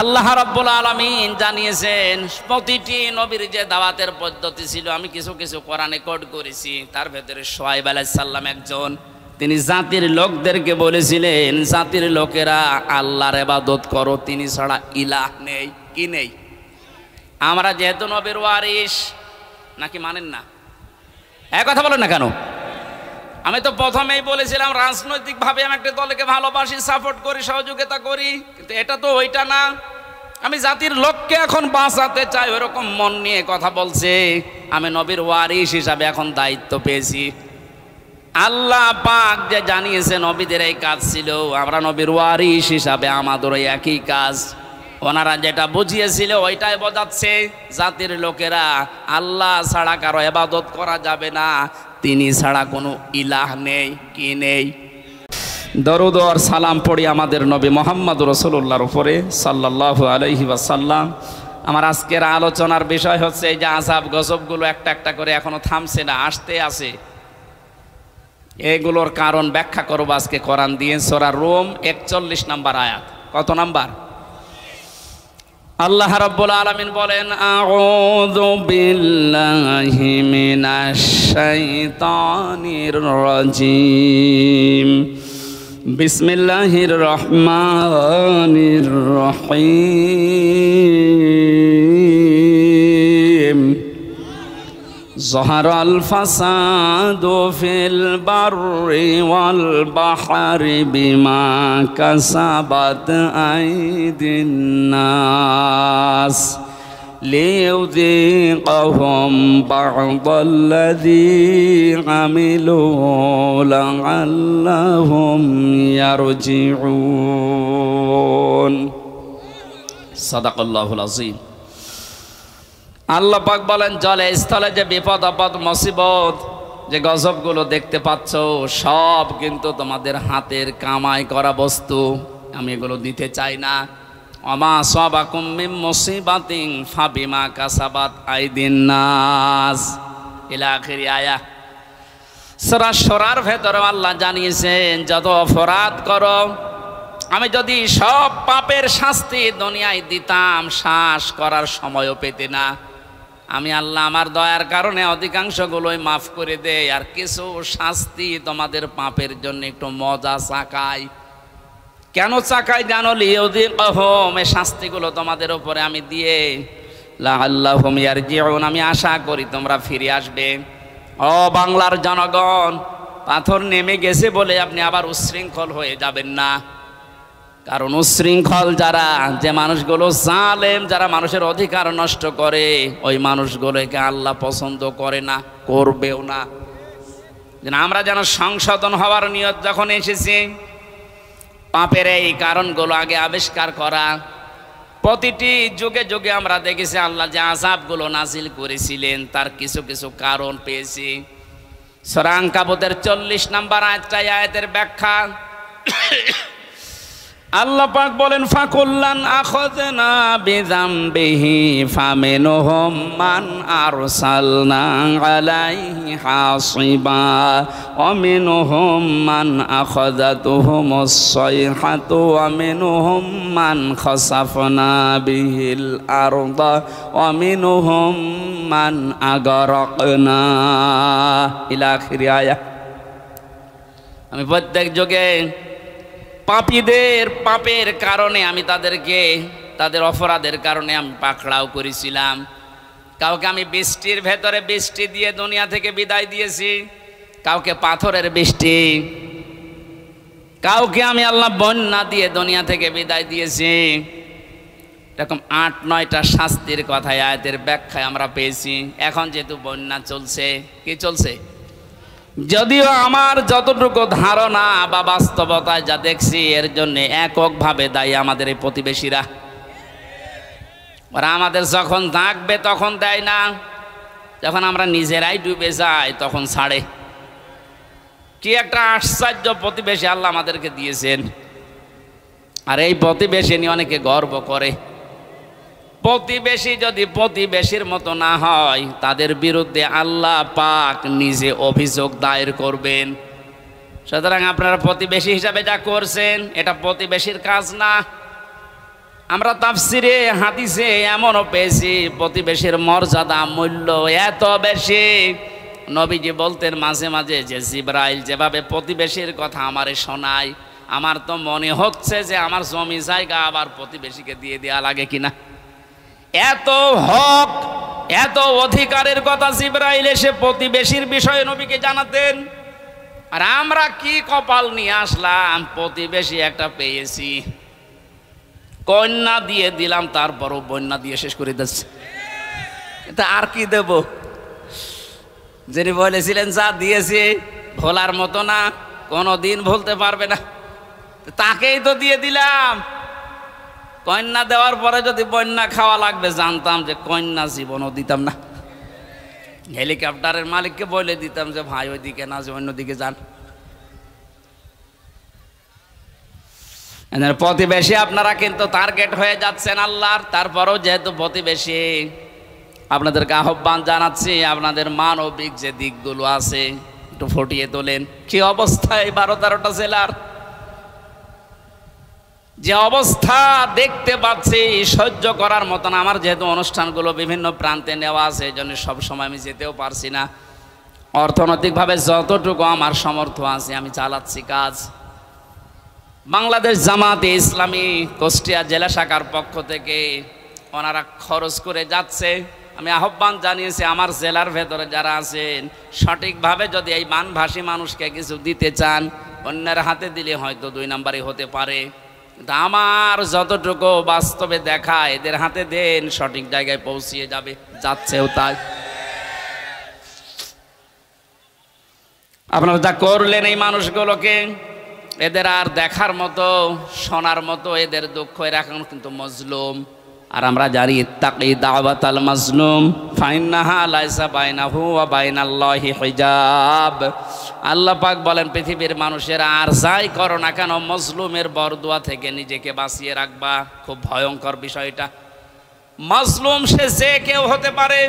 আল্লাহ রাব্বুল আলামিন জানিয়েছেন প্রতিটি নবীর যে দাওয়াতের পদ্ধতি ছিল আমি কিছু কিছু কোরআনে কোড করেছি। তার ভেতরে শুআয়ব আলাইহিস সালাম একজন। তিনি জাতির লোকদেরকে বলেছিলেন, জাতির লোকেরা আল্লাহর ইবাদত করো, তিনি ছাড়া ইলাহ নেই। কি নেই? আমরা যেহেতু নবীর ওয়ারিস, নাকি মানেন না? এক কথা বলেন না কেন? আমি তো প্রথমেই বলেছিলাম রাজনৈতিকভাবে আমি একটা দলকে ভালোবাসি, সাপোর্ট করি, সহযোগিতা করি, কিন্তু এটা তো ওইটা না। আমি জাতির লোককে এখন বাঁচাতে চাই, ওরকম মন নিয়ে কথা বলছে। আমি নবীর ওয়ারিস হিসাবে এখন দায়িত্ব পেয়েছি। আল্লাহ পাক যে জানিয়েছে নবীদের এই কাজ ছিল, আমরা নবীর ওয়ারিস হিসাবে আমাদের একই কাজ। ওনারা যেটা বুঝিয়েছিল ওইটাই বোঝাচ্ছে, জাতির লোকেরা আল্লাহ ছাড়া কারো ইবাদত করা যাবে না, তিনি ছাড়া কোনো ইলাহ নেই। কি নেই? দরুদ আর সালাম পড়ি আমাদের নবী মুহাম্মদ রাসূলুল্লাহর উপরে সাল্লাল্লাহু আলাইহি ওয়াসাল্লাম। আমার আজকের আলোচনার বিষয় হচ্ছে এই যে আযাব গজবগুলো একটা একটা করে এখনো থামছে না, আসতে আছে। এগুলোর কারণ ব্যাখ্যা করব আজকে কোরআন দিয়ে। সূরা রুম 41 নম্বর আয়াত। কত নাম্বার? আল্লাহ রাব্বুল আলামিন বলেন, আউযু বিল্লাহি মিনাশ শাইতানির রাজিম, বিসমিল্লাহির রহমানির রহিম। যহারাল ফাসাদু ফিল বাররি ওয়াল বাহরি বিমা কাসাবাত আইদিন নাস লিইউযীকাহুম বা'দাল্লাযী আমিলু লা'আল্লাহুম ইয়ারজিউন। সাদাকাল্লাহুল আযীম। আল্লাহ পাক বলেন, জলে স্থলে যে বিপদ আপদ মুসিবত, যে গজবগুলো দেখতে পাচ্ছ, সব কিন্তু তোমাদের হাতের কামাই করা বস্তু। আমি এগুলো দিতে চাই না। ওমা আসাবাকুম মিন মুসিবাতিন ফাবিমা কাসাবাত আইদিন নাস ইলা আখিরি আয়া। সূরা শুরার ভেতরে আল্লাহ জানিয়েছেন, যত অপরাধ করো, আমি যদি সব পাপের শাস্তি দুনিয়ায় দিতাম, শ্বাস করার সময়ও পেতে না। আমি আল্লাহ আমার দয়ার কারণে অধিকাংশগুলোই মাফ করে দেয়, আর কিছু শাস্তি তোমাদের পাপের জন্য একটু মজা চাকাই। কেন চাকাই জানো? লিইউযীকাহুম, এই শাস্তিগুলো তোমাদের উপরে আমি দিয়ে লাআল্লাহুম ইয়ারজিউন, আমি আশা করি তোমরা ফিরে আসবে। ও বাংলার জনগণ, পাথর নেমে গেছে বলে আপনি আবার উচ্ছৃঙ্খল হয়ে যাবেন না। কারণ উচ্ছৃঙ্খল যারা, যে মানুষগুলো জালেম, যারা মানুষের অধিকার নষ্ট করে, ওই মানুষগুলোকে আল্লাহ পছন্দ করে না, করবেও না। আমরা যেন সংশোধন হওয়ার নিয়ত যখন এসেছি, পাপের এই কারণগুলো আগে আবিষ্কার করা। প্রতিটি যুগে যুগে আমরা দেখেছি আল্লাহ যে আযাবগুলো নাজিল করেছিলেন, তার কিছু কিছু কারণ পেয়েছি। সূরা আনকাবুতের 40 নম্বর আয়াতের ব্যাখ্যা। আল্লাহ পাক বলেন, ফাকুল্লান আখাযনা বিযামবিহি ফামিনহুম মান আরসালনা আলাইহি হাসিবা ওয়া মিনহুম মান আখাযাতুহুমুস সাইহাতু ওয়া মিনহুম মান খাসাফনা বিহিল আরদা ওয়া মিনহুম মান আগরাকনা ইলা আখিরি আয়া। আমি প্রত্যেক যুগে পাপীদের পাপের কারণে আমি তাদেরকে, তাদের অপরাধের কারণে আমি পাকড়াও করেছিলাম। কাউকে আমি বৃষ্টির ভেতরে বৃষ্টি দিয়ে দুনিয়া থেকে বিদায় দিয়েছি, কাউকে পাথরের বৃষ্টি, কাউকে আমি আল্লাহ বন্যা দিয়ে দুনিয়া থেকে বিদায় দিয়েছি। এরকম 8-9টা শাস্তির কথা আয়াতের ব্যাখ্যায় আমরা পেয়েছি। এখন যেহেতু বন্যা চলছে, কি চলছে? যদিও আমার যতটুকু ধারণা বা বাস্তবতায় যা দেখছি, এর জন্য এককভাবে দায়ী আমাদের এই প্রতিবেশীরা। ওরা আমাদের যখন ডাকবে তখন দেয় না, যখন আমরা নিজেরাই ডুবে যাই তখন ছাড়ে। কি একটা আশ্চর্য প্রতিবেশী আল্লাহ আমাদেরকে দিয়েছেন। আর এই প্রতিবেশী নিয়ে অনেকে গর্ব করে। প্রতিবেশী যদি প্রতিবেশীর মতো না হয়, তাদের বিরুদ্ধে আল্লাহ পাক নিজে অভিযোগ দায়ের করবেন। সুতরাং আপনারা প্রতিবেশী হিসাবে যা করছেন, এটা প্রতিবেশীর কাজ না। আমরা তাফসিরে হাদিসে এমনও পেয়েছি প্রতিবেশীর মর্যাদা মূল্য এত বেশি, নবীজি বলতেন মাঝে মাঝে যে জিবরাইল যেভাবে প্রতিবেশীর কথা আমারে শোনায়, আমার তো মনে হচ্ছে যে আমার জমি জায়গা আবার প্রতিবেশীকে দিয়ে দেওয়া লাগে কিনা। এত হক এত অধিকারের কথা জিবরাইল এসে প্রতিবেশীর বিষয়ে নবীকে জানাতেন। আর আমরা কি কপাল নিয়ে আসলাম, প্রতিবেশী একটা পেয়েছি, কন্যা দিয়ে দিলাম, তারপরও বন্যা দিয়ে শেষ করে দিচ্ছে। এটা আর কি দেব? যিনি বলেছিলেন যা দিয়েছি ভোলার মতো না, কোনোদিন ভুলতে পারবে না, তাকেই তো দিয়ে দিলাম। কন্যা দেওয়ার পরে যদি বন্যা খাওয়া লাগবে, জানতাম যে কন্যা জীবনও দিতাম না। হেলিকপ্টারের মালিককে বলে দিতাম যে ভাই ওইদিকে না, যে অন্যদিকে যান। প্রতিবেশী আপনারা কিন্তু টার্গেট হয়ে যাচ্ছেন আল্লাহর। তারপরেও যেহেতু প্রতিবেশী, আপনাদেরকে আহ্বান জানাচ্ছি, আপনাদের মানবিক যে দিকগুলো আছে একটু ফুটিয়ে তোলেন। কি অবস্থা এই 12-13টা জেলার, যে অবস্থা দেখতে পাচ্ছি সহ্য করার মতন। আমার যেহেতু অনুষ্ঠানগুলো বিভিন্ন প্রান্তে নেওয়া আছে, এই জন্য সবসময় আমি যেতেও পারছি না। অর্থনৈতিকভাবে যতটুকু আমার সামর্থ্য আছে আমি চালাচ্ছি কাজ। বাংলাদেশ জামাতে ইসলামী কুষ্টিয়া জেলা শাখার পক্ষ থেকে ওনারা খরচ করে যাচ্ছে। আমি আহ্বান জানিয়েছি আমার জেলার ভেতরে যারা আছেন, সঠিকভাবে যদি এই মানভাষী মানুষকে কিছু দিতে চান, অন্যের হাতে দিলে হয়তো 2 নাম্বারই হতে পারে, কিন্তু আমার যতটুকু বাস্তবে দেখা, এদের হাতে দেন, সঠিক জায়গায় পৌঁছিয়ে যাবে, যাচ্ছেও তাই। আপনারা যা করলেন এই মানুষগুলোকে, এদের আর দেখার মতো শোনার মতো এদের দুঃখ, এরা এখন কিন্তু মজলুম। আর আমরা জানি ইত্তাকি দাওয়াতাল মাজলুম ফাইন্নাহা লাইসা বাইনাহু ওয়া বাইনাল্লাহি হিজাব। আল্লাহ পাক বলেন পৃথিবীর মানুষেরা আর যাই করো না কেন, মজলুমের বরদোয়া থেকে নিজেকে বাঁচিয়ে রাখবা। খুব ভয়ঙ্কর বিষয়টা। মজলুম সে যে কেউ হতে পারে,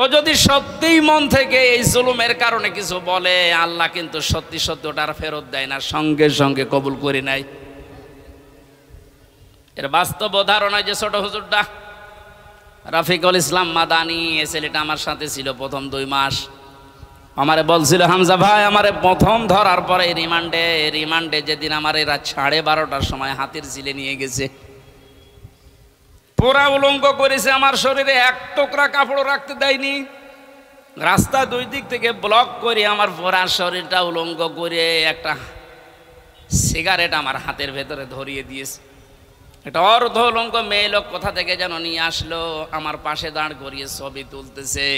ও যদি সত্যিই মন থেকে এই জুলুমের কারণে কিছু বলে, আল্লাহ কিন্তু সত্যি সত্যি ওটার ফেরত দেয় না, সঙ্গে সঙ্গে কবুল করে নেয়। এর বাস্তব উদাহরণ হয় যে ছোট হুজুরটা রফিকুল ইসলাম মাদানি, এ ছেলেটা আমার সাথে ছিল প্রথম 2 মাস। আমারে বলছিল, হামজা ভাই আমারে প্রথম ধরার পরে রিমান্ডে যেদিন আমার রাত 12:30টার সময় হাতির ঝিলে নিয়ে গেছে, পুরা উলঙ্গ করেছে, আমার শরীরে এক টুকরা কাপড় রাখতে দেয়নি, রাস্তা 2 দিক থেকে ব্লক করে আমার পুরা শরীরটা উলঙ্গ করে একটা সিগারেট আমার হাতের ভেতরে ধরিয়ে দিয়েছে। একটা অর্ধ উলঙ্গ মেয়ে লোক কোথা থেকে যেন নিয়ে আসলো, আমার পাশে দাঁড় করিয়ে ছবি তুলতেছে।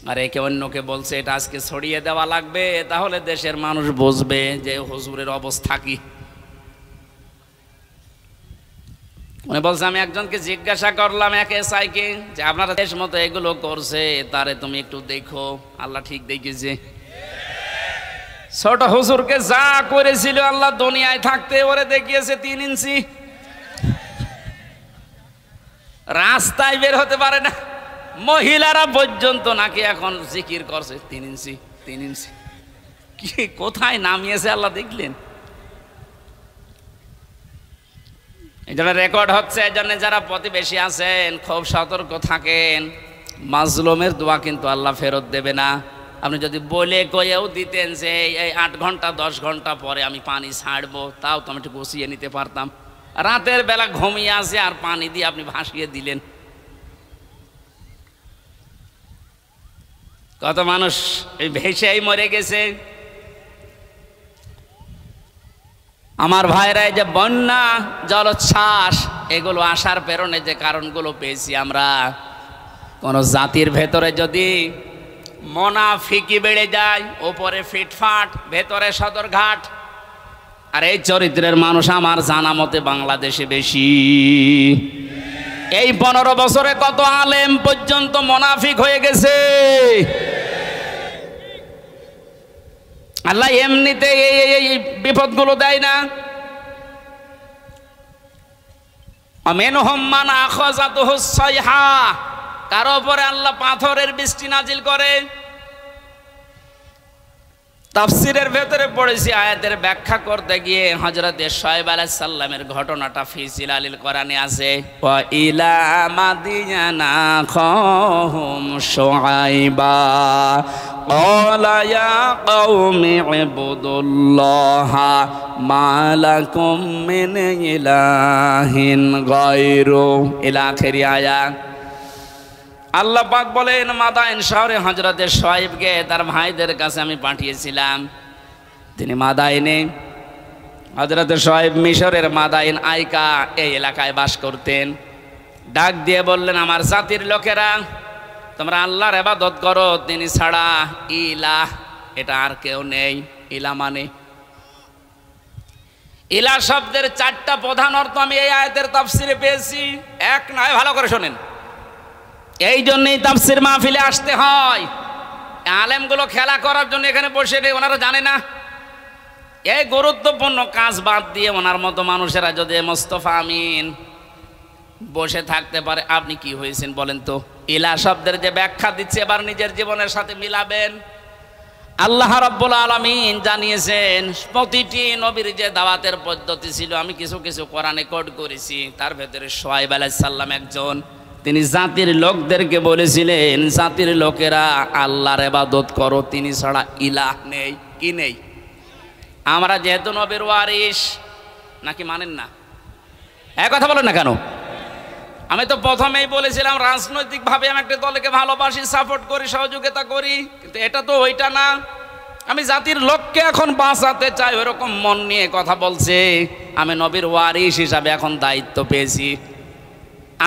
আর একে অন্যকে বলছে এটা আজকে ছড়িয়ে দেওয়া লাগবে, তাহলে দেশের মানুষ বুঝবে যে হুজুরের অবস্থা কি। উনি বলছে, আমি একজনকে জিজ্ঞাসা করলাম এক এসআইকে যে আপনারা দেশ মতো এগুলো করছে, তারে তুমি একটু দেখো। আল্লাহ ঠিক দেখেছে। ছোট হুজুরকে যা করেছিল আল্লাহ দুনিয়ায় থাকতে ওরে দেখিয়েছে 3 ইঞ্চি, রাস্তায় বের হতে পারে না। মহিলারা পর্যন্ত নাকি এখন জিকির করছে 3 ইঞ্চি 3 ইঞ্চি। কি কোথায় নামিয়েছে আল্লাহ দেখলেন। এই জন্য রেকর্ড হচ্ছে, এই জন্য যারা প্রতিবেশী আছেন খুব সতর্ক থাকেন। মাজলুমের দোয়া কিন্তু আল্লাহ ফেরত দেবে না। আপনি যদি বলে কয়েও দিতেন যে এই 8 ঘন্টা 10 ঘন্টা পরে আমি পানি ছাড়বো, তাও তো আমি একটু গুছিয়ে নিতে পারতাম। রাতের বেলা ঘুমিয়ে আসে আর পানি দিয়ে আপনি ভাসিয়ে দিলেন। কত মানুষ এই ভেসেই মরে গেছে। আমার ভাইরা, এই যে বন্যা জলোচ্ছ্বাস এগুলো আসার পেছনে যে কারণগুলো পেয়েছি আমরা, কোন জাতির ভেতরে যদি মুনাফিকি বেড়ে যায়, উপরে ফিটফাট ভেতরে সদরঘাট, আর এই চরিত্রের মানুষ আমার জানা মতে বাংলাদেশে বেশি। এই 15 বছরে কত আলেম পর্যন্ত মুনাফিক হয়ে গেছে। আল্লাহ এমনিতে এই বিপদগুলো দেয় না। মিনহুম মান আখাযাতুহু সাইহা, কারো উপরে আল্লাহ পাথরের বৃষ্টি নাজিল করে। তাফসিরের ভেতরে পড়েছি আয়াতের ব্যাখ্যা করতে গিয়ে হযরত শুআয়ব আলাইহিস সালামের ঘটনাটা ফি জিলালিল কোরআনে আছে। ওয়া ইলা মাদিয়ানা খাহুম শুআয়বা ক্বালা ইয়া কওমি ইবুদুল্লাহা মা লাকুম মিন ইলাহিন গায়রু ইলা আখিরি আয়াত। আল্লাহ পাক বলেন মাদাইন শহরে হযরতে শুআয়বকে তার ভাইদের কাছে আমি পাঠিয়েছিলাম। তিনি মাদাইনে, হযরতে শুআয়ব মিশরের মাদাইন আইকা এই এলাকায় বাস করতেন। ডাক দিয়ে বললেন, আমার জাতির লোকেরা, তোমরা আল্লাহর ইবাদত করো, তিনি ছাড়া ইলাহ এটা আর কেউ নেই। ইলা মানে ইলা শব্দের চারটা প্রধান অর্থ আমি এই আয়াতের তাফসিরে পেয়েছি। এক নয়, ভালো করে শোনেন। এই জন্যই তাফসির মাহফিলে আসতে হয়। আলেমগুলো খেলা করার জন্য এখানে বসে নেই, ওনারা জানে না। এই গুরুত্বপূর্ণ কাজ বাদ দিয়ে ওনার মতো মানুষেরা যদি মোস্তফা আমিন বসে থাকতে পারে, আপনি কি হয়েছেন বলেন তো? ইলা শব্দের যে ব্যাখ্যা দিচ্ছে এবার নিজের জীবনের সাথে মিলাবেন। আল্লাহ রাব্বুল আলামিন জানিয়েছেন প্রতিটি নবীর যে দাওয়াতের পদ্ধতি ছিল, আমি কিছু কিছু কোরআনে কোট করেছি, তার ভেতরে শুআয়ব আলাইহিস সালাম একজন। তিনি জাতির লোকদেরকে বলেছিলেন, জাতির লোকেরা আল্লাহর ইবাদত করো, তিনি ছাড়া ইলাহ নেই। কি নেই? আমরা যেহেতু নবীর ওয়ারিস, নাকি মানেন না? এক কথা বলেন না কেন? আমি তো প্রথমেই বলেছিলাম রাজনৈতিকভাবে আমি একটা দলকে ভালোবাসি, সাপোর্ট করি, সহযোগিতা করি, কিন্তু এটা তো ওইটা না। আমি জাতির লোককে এখন বাঁচাতে চাই, ওইরকম মন নিয়ে কথা বলছে। আমি নবীর ওয়ারিস হিসাবে এখন দায়িত্ব পেয়েছি।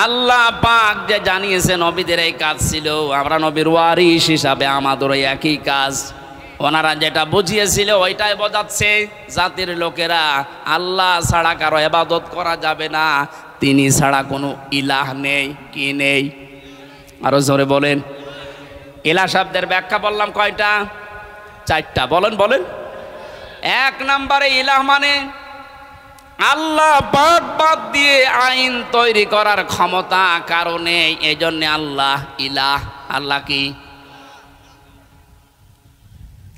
আল্লাহ পাক যে জানিয়েছে নবীদের এই কাজ ছিল, আমরা নবীর ওয়ারিস হিসাবে আমাদের একই কাজ। ওনারা যেটা বুঝিয়েছিল ওইটাই বোঝাচ্ছে, জাতির লোকেরা আল্লাহ ছাড়া কারো ইবাদত করা যাবে না, তিনি ছাড়া কোনো ইলাহ নেই। কি নেই? আরো জোরে বলেন। ইলাহ শব্দের ব্যাখ্যা বললাম কয়টা? চারটা। বলেন বলেন। এক নম্বরে ইলাহ মানে আল্লাহ পাক বাদ দিয়ে আইন তৈরি করার ক্ষমতা কারণে, এই জন্য আল্লাহ ইলাহ। আল্লাহ কি?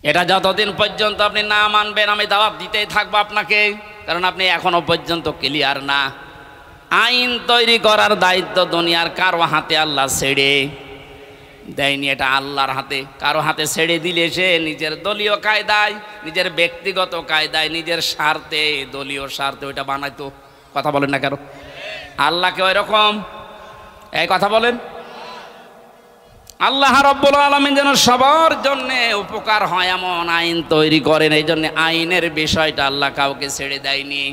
এটা যতদিন পর্যন্ত আপনি না মানবেন আমি দাওয়াত দিতেই থাকবো আপনাকে, কারণ আপনি এখনো পর্যন্ত ক্লিয়ার না। আইন তৈরি করার দায়িত্ব দুনিয়ার কারো হাতে আল্লাহ ছেড়ে দেয়নি, এটা আল্লাহর হাতে। কারো হাতে ছেড়ে দিলে সে নিজের দলীয় কায়দায়, নিজের ব্যক্তিগত কায়দায়, নিজের স্বার্থে, দলীয় স্বার্থে ওইটা বানাইতো। কথা বলেন না কেন? আল্লাহকে ওই রকম এই কথা বলেন। আল্লাহ রাব্বুল আলামিন যেন সবার জন্য উপকার হয় এমন আইন তৈরি করেন, এই জন্য আইনের বিষয়টা আল্লাহ কাউকে ছেড়ে দেয়নি।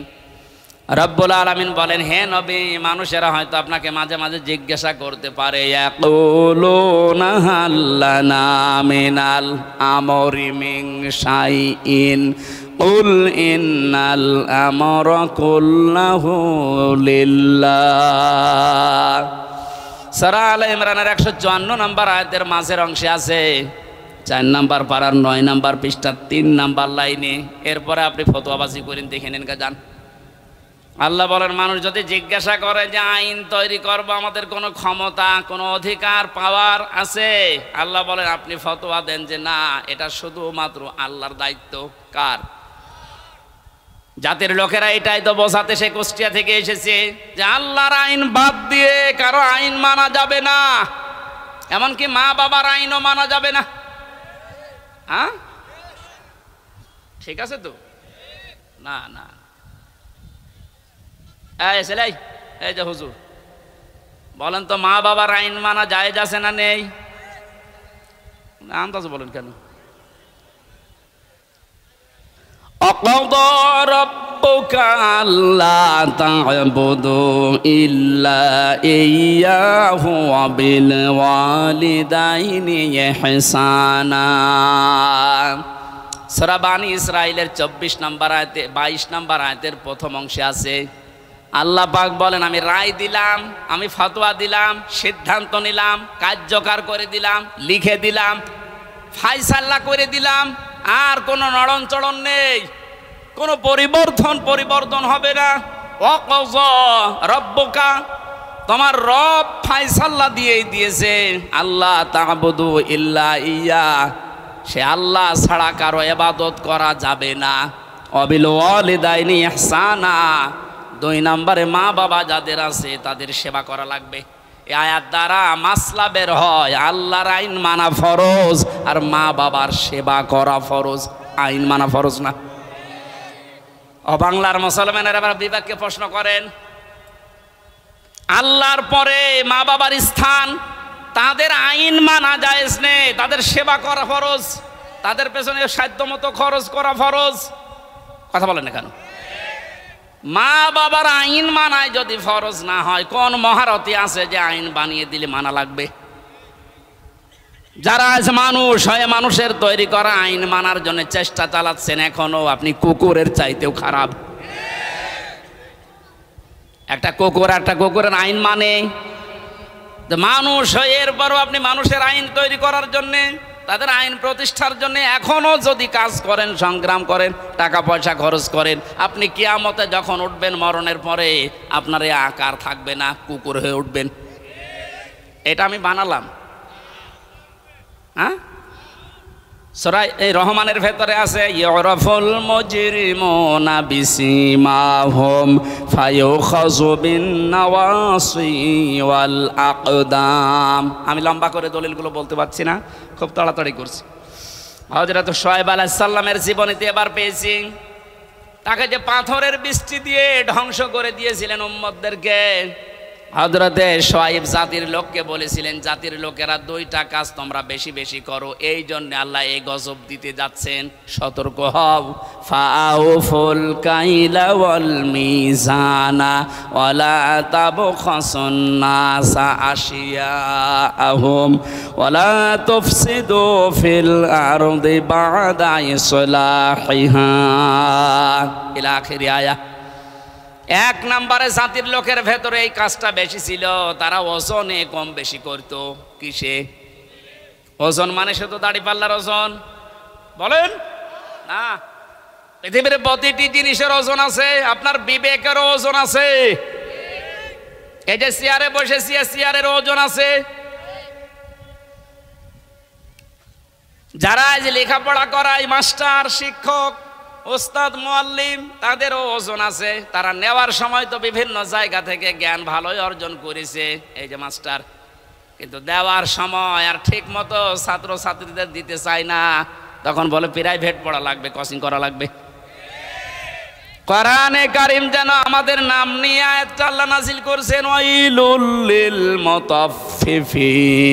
রব্বুল আলামিন বলেন, হে নবী, মানুষেরা হয়তো আপনাকে মাঝে মাঝে জিজ্ঞাসা করতে পারে, ইয়াকুলুনা হাল্লানা মিনাল আমরি মিন শাইইন কুল ইন্নাল আমরা কুল্লাহু লিল্লাহ। সূরা আলে ইমরানের 154 নম্বর আয়াতের মাঝের অংশে আছে, 4 নম্বর পারার 9 নম্বর পৃষ্ঠার 3 নম্বর লাইনে। এরপরে আপনি ফতোয়াবাজি করেন, দেখে নেন কা যান। আল্লাহ বলেন, মানুষ যদি জিজ্ঞাসা করে যে আইন তৈরি করবো, আমাদের কোনো ক্ষমতা, কোনো অধিকার, পাওয়ার আছে, আল্লাহ বলেন আপনি ফতোয়া দেন যে না, এটা শুধুমাত্র আল্লাহর দায়িত্ব। কার? জাতির লোকেরা এটাই তো বোঝাতে সে কুষ্টিয়া থেকে এসেছে যে আল্লাহর আইন বাদ দিয়ে কারো আইন মানা যাবে না, এমনকি মা বাবার আইনও মানা যাবে না। হ্যাঁ, ঠিক আছে তো? না না, এই যে হুজুর বলেন তো, মা বাবার আইন মানা জায়েজ আছে না নেই? আন্দাজ বলেন কেন? وَقَضَى رَبُّكَ أَلَّا تَعْبُدُوا إِلَّا إِيَّاهُ وَبِالْوَالِدَيْنِ إِحْسَانًا। সূরা বানী ইসরাঈলের 24 নম্বর আয়াতে 22 নম্বর আয়াতের প্রথম অংশে আছে, আল্লাহ পাক বলেন আমি রায় দিলাম, আমি ফতোয়া দিলাম, সিদ্ধান্ত নিলাম, কার্যকর করে দিলাম, লিখে দিলাম, ফায়সালা করে দিলাম, আর কোনো নড়নচড়ন নেই, কোনো পরিবর্তন হবে না। ওয়াকাযা রাব্বুকা, তোমার রব ফায়সালা দিয়েই দিয়েছে, আল্লাহ তা'বুদু ইল্লা ইয়া, সে আল্লাহ ছাড়া কারো ইবাদত করা যাবে না। ওয়াবিল ওয়ালিদাইনি ইহসানা, 2 নম্বরে মা বাবা যাদের আছে তাদের সেবা করা লাগবে। এই আয়াত দ্বারা মাসলা বের হয় আল্লাহর আইন মানা ফরজ আর মা বাবার সেবা করা ফরজ, আইন মানা ফরজ না। ও বাংলার মুসলমানেরা আবার বিবেককে প্রশ্ন করেন, আল্লাহর পরে মা বাবার স্থান, তাদের আইন মানা জায়েজ নেই, তাদের সেবা করা ফরজ, তাদের পেছনে সাধ্যমতো খরচ করা ফরজ। কথা বলেন না কেন? মা বাবার আইন মানায় যদি ফরজ না হয়, কোন মহারথী আছে যে আইন বানিয়ে দিলে মানা লাগবে? যারা আজ মানুষ হয়ে মানুষের তৈরি করা আইন মানার জন্য চেষ্টা চালাচ্ছেন, এখনো আপনি কুকুরের চাইতেও খারাপ। একটা কুকুরের আইন মানে মানুষ হয়ে, এরপরও আপনি মানুষের আইন তৈরি করার জন্যে, তাদের আইন প্রতিষ্ঠার জন্য এখনো যদি কাজ করেন, সংগ্রাম করেন, টাকা পয়সা খরচ করেন, আপনি কিয়ামতে যখন উঠবেন মরণের পরে আপনার এই আকার থাকবে না, কুকুর হয়ে উঠবেন। এটা আমি বানালাম। হ্যাঁ, সূরা এই রহমানের ভেতরে আছে ইউরাফুল মুজরিমুনা বিসিমাহুম ফায়ুখাযু বিন নাওয়াসি ওয়াল আকদাম। আমি লম্বা করে দলিলগুলো বলতে পারছি না, খুব তাড়াতাড়ি করছি। হযরত শুআয়ব আলাইহিস সালামের জীবনীতে এবার পেয়েছি, তাকে যে পাথরের বৃষ্টি দিয়ে ধ্বংস করে দিয়েছিলেন উম্মতদেরকে, হযরতে শুআয়ব জাতির লোককে বলেছিলেন, জাতির লোকেরা 2টা কাজ তোমরা বেশি বেশি করো, এই জন্য আল্লাহ এই গজব দিতে যাচ্ছেন, সতর্ক হও। ফাআউফুল কাইলা ওয়াল মিজানা ওয়ালা তাবখাসুন নাসা আশিয়াআহুম ওয়ালা তুফসিদু ফিল আরদি বা'দা ইসলাহিহা ইলা আখির আয়াত। 1 নম্বরে জাতির লোকের ভেতরে এই কাজটা বেশি ছিল, তারা ওজনে কম বেশি করত। কিসে ওজন? মানে শুধু দাড়ি পাল্লার ওজন বলেন না, পৃথিবীর প্রতিটি জিনিসের ওজন আছে, আপনার বিবেকেরও ওজন আছে। এই যে চেয়ারে বসেছি, চেয়ারের ওজন আছে। যারা আজ লেখাপড়া করায়, মাস্টার, শিক্ষক, ওস্তাদ, মুআল্লিম, তাদেরও ওজন আছে। তারা নেওয়ার সময় তো বিভিন্ন জায়গা থেকে জ্ঞান ভালোই অর্জন করেছে, এই যে মাস্টার, কিন্তু দেওয়ার সময় আর ঠিক মতো ছাত্র ছাত্রীদের দিতে চায় না, তখন বলে প্রাইভেট পড়া লাগবে, কোচিং করা লাগবে। কোরআনে কারীম যেন আমাদের নাম নিয়ে আয়াতটা আল্লাহ নাযিল করেছেন, ওয়াইলুল লিল মুতাফফিফিন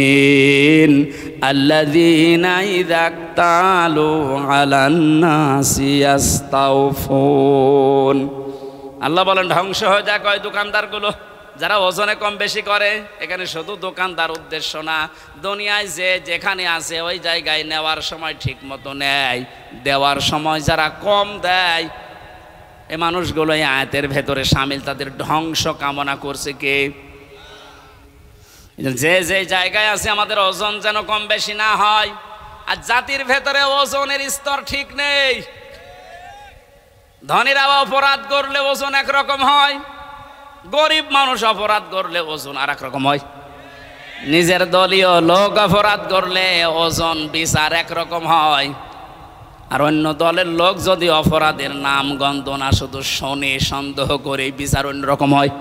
আল্লাযীনা ইযা ইক্তালু আলান নাসি ইস্তাওফুন। আল্লাহ বলেন ধ্বংস হয়ে যায় কয় দোকানদারগুলো, যারা ওজনে কম বেশি করে। এখানে শুধু দোকানদার উদ্দেশ্য না, দুনিয়ায় যে যেখানে আছে ওই জায়গায় নেওয়ার সময় ঠিক মতো নেয়, দেওয়ার সময় যারা কম দেয়, এই মানুষগুলো এই আয়াতের ভেতরে শামিল। তাদের ধ্বংস কামনা করছে কে? যে যে জায়গায় আছে আমাদের ওজন যেন কম বেশি না হয়। আর জাতির ভেতরে ওজনের স্তর ঠিক নেই। ধনীরা অপরাধ করলে ওজন একরকম হয়, গরিব মানুষ অপরাধ করলে ওজন আর এক রকম হয়। নিজের দলীয় লোক অপরাধ করলে ওজন বিচার একরকম হয়, আর অন্য দলের লোক যদি অপরাধের নাম গন্ধ না শুধু শোনে, সন্দেহ করে, বিচার অন্যরকম হয়।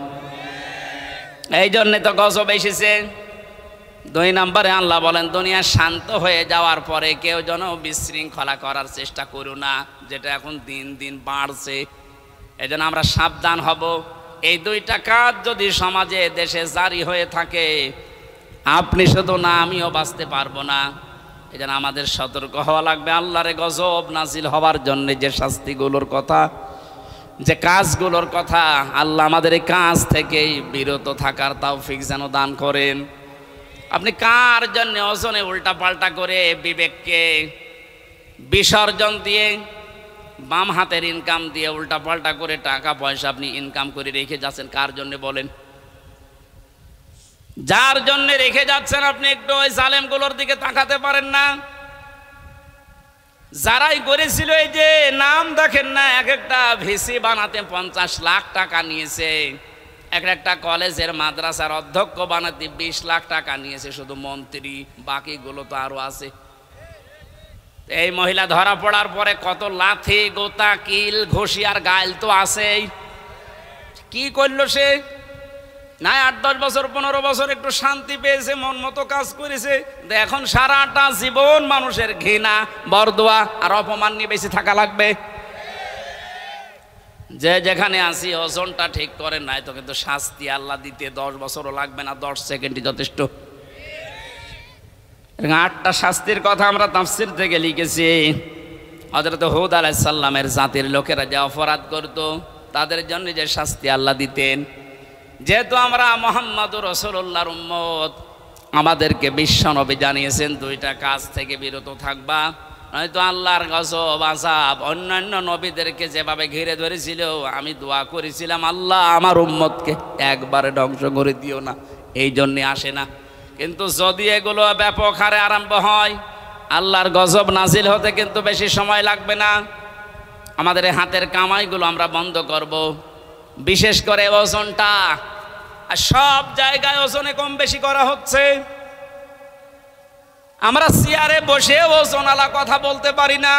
এই জন্যে তো গজব এসেছে। 2 নম্বরে আল্লাহ বলেন, দুনিয়া শান্ত হয়ে যাওয়ার পরে কেউ যেন বিশৃঙ্খলা করার চেষ্টা করো না, যেটা এখন দিন দিন বাড়ছে। এই জন্য আমরা সাবধান হব। এই 2টা কাজ যদি সমাজে, দেশে জারি হয়ে থাকে, আপনি শুধু না, আমিও বাঁচতে পারবো না। এই জন্য আমাদের সতর্ক হওয়া লাগবে। আল্লাহর গজব নাজিল হওয়ার জন্য যে শাস্তিগুলোর কথা, যে কাজগুলোর কথা, আল্লাহ আমাদের এই কাজ থেকেই বিরত থাকার তৌফিক যেন দান করেন। আপনি কার জন্য ওজনে উল্টা পাল্টা করে বিবেককে বিসর্জন দিয়ে, বাম হাতের ইনকাম দিয়ে উল্টা পাল্টা করে টাকা পয়সা আপনি ইনকাম করে রেখে যাচ্ছেন? কার জন্য বলেন? যার জন্য রেখে যাচ্ছেন আপনি একটু ওই জালেমগুলোর দিকে তাকাতে পারেন না? যারাই করেছিল, এই যে নাম দেখেন না, এক একটা ভিসি বানাতে 50 লাখ টাকা নিয়েছে, একটা কলেজের মাদ্রাসার অধ্যক্ষ বানাতে 20 লাখ টাকা নিয়েছে শুধু মন্ত্রী, বাকিগুলো তো আরো আছে। এই মহিলা ধরা পড়ার পরে কত লাথি গোতা কিল ঘষি আর গাইল তো আছেই। কি করলো সে? না 8-10 বছর 15 বছর একটু শান্তি পেয়েছে, মন মতো কাজ করেছে, এখন সারাটা জীবন মানুষের ঘৃণা বরদোয়া আর অপমান নিয়ে বেশি থাকা লাগবে। যে যেখানে আসি ওজনটা ঠিক করেন নাই তো কিন্তু শাস্তি আল্লাহ দিতে 10 বছরও লাগবে না, 10 সেকেন্ডই যথেষ্ট। 8টা শাস্তির কথা আমরা তাফসীর থেকে লিখেছি। হযরত হুদ আলাইহিস সালামের জাতির লোকেরা যে অপরাধ করত তাদের জন্য যে শাস্তি আল্লাহ দিতেন, যেহেতু আমরা মুহাম্মদুর রাসূলুল্লাহর উম্মত, আমাদেরকে বিশ্বনবী জানিয়েছেন 2টা কাজ থেকে বিরত থাকবা, নয়তো আল্লাহর গজব আযাব। অন্যান্য নবীদেরকে যেভাবে ঘিরে ধরেছিল, আমি দোয়া করেছিলাম আল্লাহ আমার উম্মতকে একবারে ধ্বংস করে দিও না, এই জন্যে আসে না। কিন্তু যদি এগুলো ব্যাপক হারে আরম্ভ হয়, আল্লাহর গজব নাজিল হতে কিন্তু বেশি সময় লাগবে না। আমাদের হাতের কামাইগুলো আমরা বন্ধ করব, বিশেষ করে ওজনটা। আর সব জায়গায় ওজনে কম বেশি করা হচ্ছে। আমরা চেয়ারে বসে ওজনওয়ালা কথা বলতে পারি না,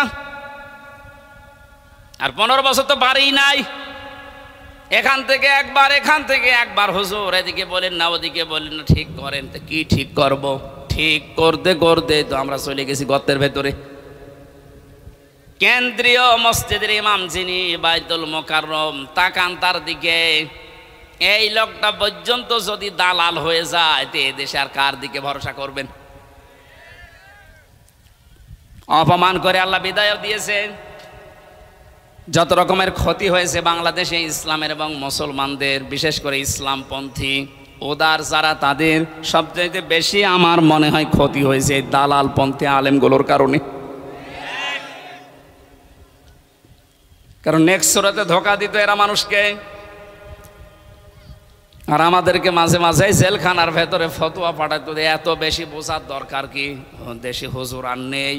আর 15 বছর তো পারি নাই। এখান থেকে একবার হুজুর এদিকে বলেন না ওদিকে বলেন না, ঠিক করেন। তো কি ঠিক করব? ঠিক করতে করতে তো আমরা চলে গেছি গর্তের ভেতরে। কেন্দ্রীয় মসজিদের ইমাম যিনি বাইতুল মোকাররম, তাকান তার দিকে। এই লোকটা পর্যন্ত যদি দালাল হয়ে যায় তো এদেশে আর কার দিকে ভরসা করবেন? অপমান করে আল্লাহ বিদায় দিয়েছেন। যত রকমের ক্ষতি হয়েছে বাংলাদেশে ইসলামের এবং মুসলমানদের, বিশেষ করে ইসলামপন্থী উদার যারা, তাদের সবচেয়ে বেশি আমার মনে হয় ক্ষতি হয়েছে এই দালালপন্থী আলেমগুলোর কারণে। কারণ নেক্সট সূরাতে ধোঁকা দিত এরা মানুষকে, আর আমাদেরকে মাঝে মাঝে জেলখানার ভেতরে ফতোয়া পাঠাতো। এত বেশি বোঝার দরকার কি? দেশে হুজুর আর নেই,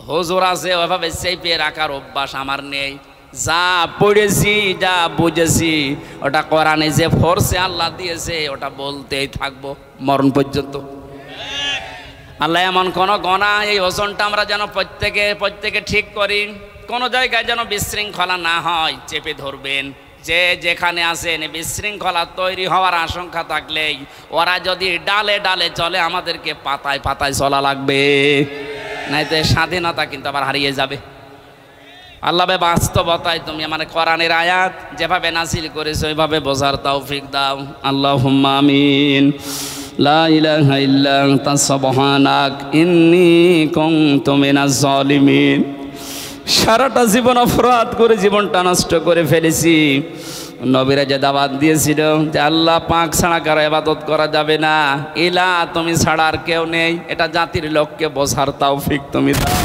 হুজুর আছে ওইভাবে চেপে রাখার অভ্যাস আমার নেই। যা পড়েছি যা বুঝেছি ওটা কোরআনে যে ফোর্সে আল্লাহ দিয়েছে ওটা বলতেই থাকবো মরণ পর্যন্ত। আল্লাহ এমন কোন গণা, এই ওজনটা আমরা যেন প্রত্যেকে ঠিক করি, কোনো জায়গায় যেন বিশৃঙ্খলা না হয়, চেপে ধরবেন। যে যেখানে আছেন বিশৃঙ্খলা তৈরি হওয়ার আশঙ্কা থাকলেই ওরা যদি ডালে ডালে চলে, আমাদেরকে পাতায় পাতায় চলা লাগবে, নাইতে স্বাধীনতা কিন্তু আবার হারিয়ে যাবে। আল্লাহ বাস্তবতায় তুমি মানে কোরআনের আয়াত যেভাবে নাজিল করেছো ওইভাবে বোঝার তৌফিক দাও। আল্লাহুম্মা আমিন। লা ইলাহা ইল্লা আনতা সুবহানাক ইন্নী কুনতু মিনাজ জালিমিন। সারাটা জীবন অপরাধ করে জীবনটা নষ্ট করে ফেলেছি। নবীরা যে দাওয়াত দিয়েছিল যে আল্লাহ পাক ছাড়া কারো ইবাদত করা যাবে না, ইলা তুমি ছাড়া আর কেউ নেই, এটা জাতির লোককে বোঝার তৌফিক তুমি দাও।